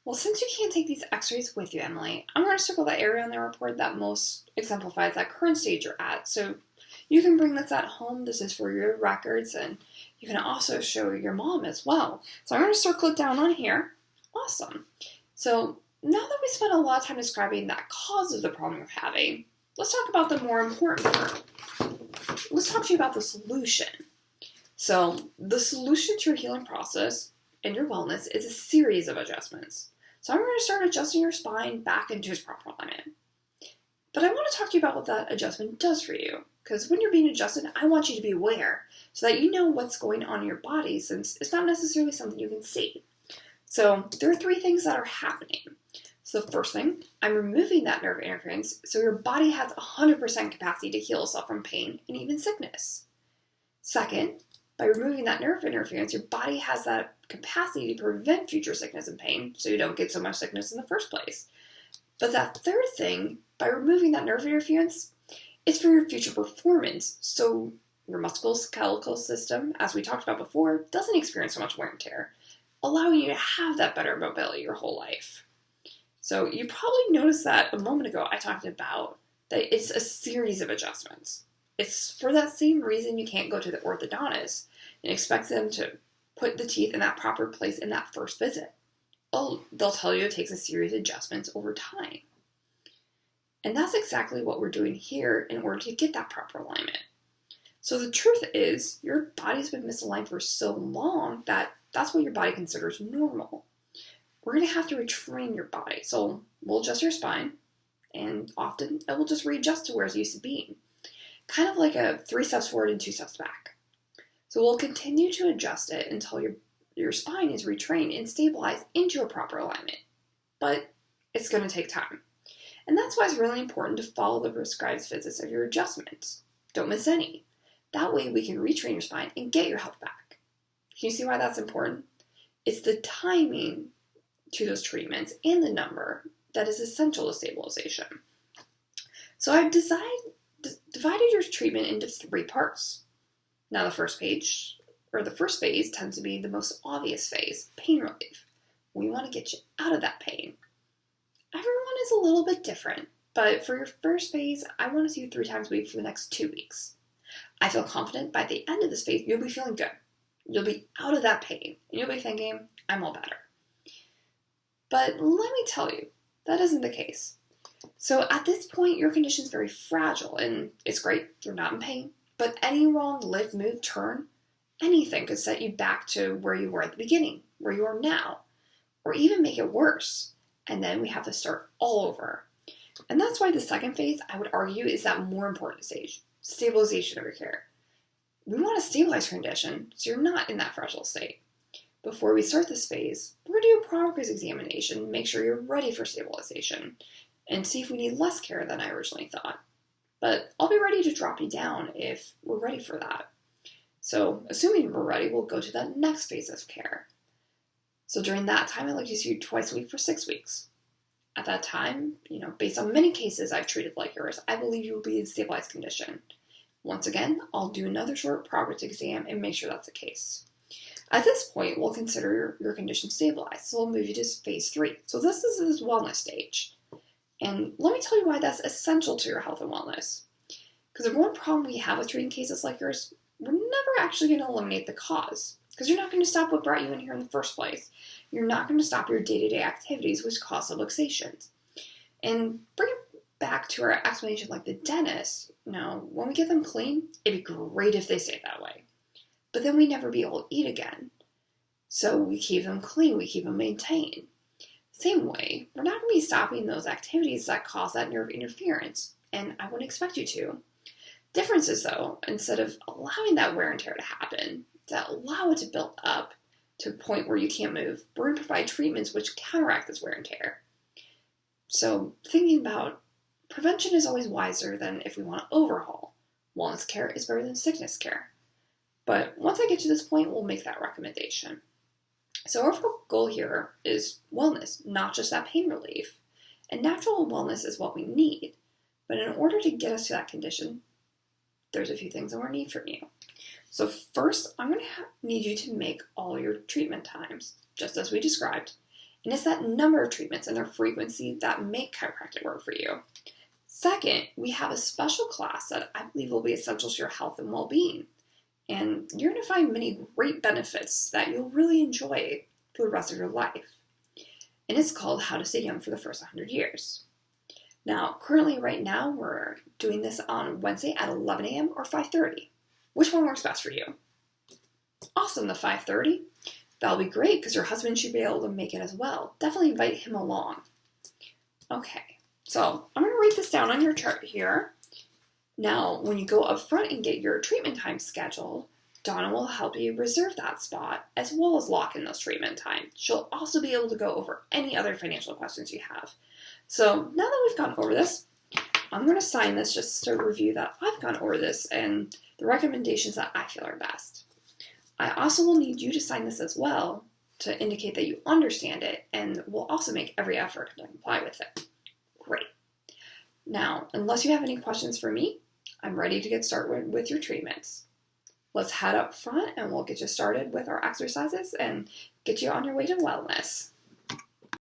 Well, since you can't take these x-rays with you, Emily, I'm going to circle the area on the report that most exemplifies that current stage you're at. So you can bring this at home. This is for your records, and you can also show your mom as well. So I'm going to circle it down on here. Awesome. So now that we spent a lot of time describing that cause of the problem you're having, let's talk about the more important part. Let's talk to you about the solution. So the solution to your healing process and your wellness is a series of adjustments. So I'm going to start adjusting your spine back into its proper alignment. But I want to talk to you about what that adjustment does for you. Because when you're being adjusted, I want you to be aware so that you know what's going on in your body, since it's not necessarily something you can see. So there are 3 things that are happening. So the first thing, I'm removing that nerve interference so your body has 100% capacity to heal itself from pain and even sickness. Second, by removing that nerve interference, your body has that capacity to prevent future sickness and pain, so you don't get so much sickness in the first place. But that third thing, by removing that nerve interference, it's for your future performance, so your musculoskeletal system, as we talked about before, doesn't experience so much wear and tear, allowing you to have that better mobility your whole life. So you probably noticed that a moment ago I talked about that it's a series of adjustments. It's for that same reason you can't go to the orthodontist and expect them to put the teeth in that proper place in that first visit. Oh, they'll tell you it takes a series of adjustments over time. And that's exactly what we're doing here in order to get that proper alignment. So the truth is, your body's been misaligned for so long that that's what your body considers normal. We're going to have to retrain your body. So we'll adjust your spine, and often it will just readjust to where it's used to being. Kind of like a 3 steps forward and 2 steps back. So we'll continue to adjust it until your spine is retrained and stabilized into a proper alignment. But it's going to take time. And that's why it's really important to follow the prescribed visits of your adjustments. Don't miss any. That way we can retrain your spine and get your health back. Can you see why that's important? It's the timing to those treatments and the number that is essential to stabilization. So I've divided your treatment into 3 parts. Now the first phase tends to be the most obvious phase, pain relief. We want to get you out of that pain. Everyone is a little bit different, but for your first phase, I want to see you 3 times a week for the next 2 weeks. I feel confident by the end of this phase, you'll be feeling good. You'll be out of that pain, and you'll be thinking, I'm all better. But let me tell you, that isn't the case. So at this point, your condition is very fragile, and it's great, you're not in pain, but any wrong lift, move, turn, anything could set you back to where you were at the beginning, where you are now, or even make it worse. And then we have to start all over. And that's why the second phase, I would argue, is that more important stage, stabilization of your care. We want to stabilize your condition so you're not in that fragile state. Before we start this phase, we're going to do a progress examination, make sure you're ready for stabilization, and see if we need less care than I originally thought. But I'll be ready to drop you down if we're ready for that. So, assuming we're ready, we'll go to that next phase of care. So during that time, I'd like to see you twice a week for 6 weeks. At that time, based on many cases I've treated like yours, I believe you will be in stabilized condition. Once again, I'll do another short progress exam and make sure that's the case. At this point, we'll consider your condition stabilized, so we'll move you to phase 3. So this is this wellness stage. And let me tell you why that's essential to your health and wellness. Because the one problem we have with treating cases like yours, we're never actually going to eliminate the cause. Because you're not going to stop what brought you in here in the first place. You're not going to stop your day-to-day activities which cause subluxations. And bring it back to our explanation like the dentist, when we get them clean, it'd be great if they stayed that way. But then we never be able to eat again. So we keep them clean, we keep them maintained. Same way, we're not going to be stopping those activities that cause that nerve interference, and I wouldn't expect you to. Difference is though, instead of allowing that wear and tear to happen, that allow it to build up to a point where you can't move, we're going to provide treatments which counteract this wear and tear. So thinking about prevention is always wiser than if we want to overhaul. Wellness care is better than sickness care. But once I get to this point, we'll make that recommendation. So our goal here is wellness, not just that pain relief. And natural wellness is what we need. But in order to get us to that condition, there's a few things that we're going to need from you. So first, I'm going to need you to make all your treatment times, just as we described, And it's that number of treatments and their frequency that make chiropractic work for you. Second, we have a special class that I believe will be essential to your health and well-being. And you're going to find many great benefits that you'll really enjoy for the rest of your life. And it's called How to Stay Young for the First 100 Years. Now, currently right now, we're doing this on Wednesday at 11 a.m. or 5:30. Which one works best for you? Awesome, the 5:30. That'll be great because your husband should be able to make it as well. Definitely invite him along. Okay, so I'm going to write this down on your chart here. Now, when you go up front and get your treatment time scheduled, Donna will help you reserve that spot as well as lock in those treatment times. She'll also be able to go over any other financial questions you have. So now that we've gone over this, I'm going to sign this just to review that I've gone over this and the recommendations that I feel are best. I also will need you to sign this as well to indicate that you understand it, and will also make every effort to comply with it. Great. Now, unless you have any questions for me, I'm ready to get started with your treatments. Let's head up front and we'll get you started with our exercises and get you on your way to wellness.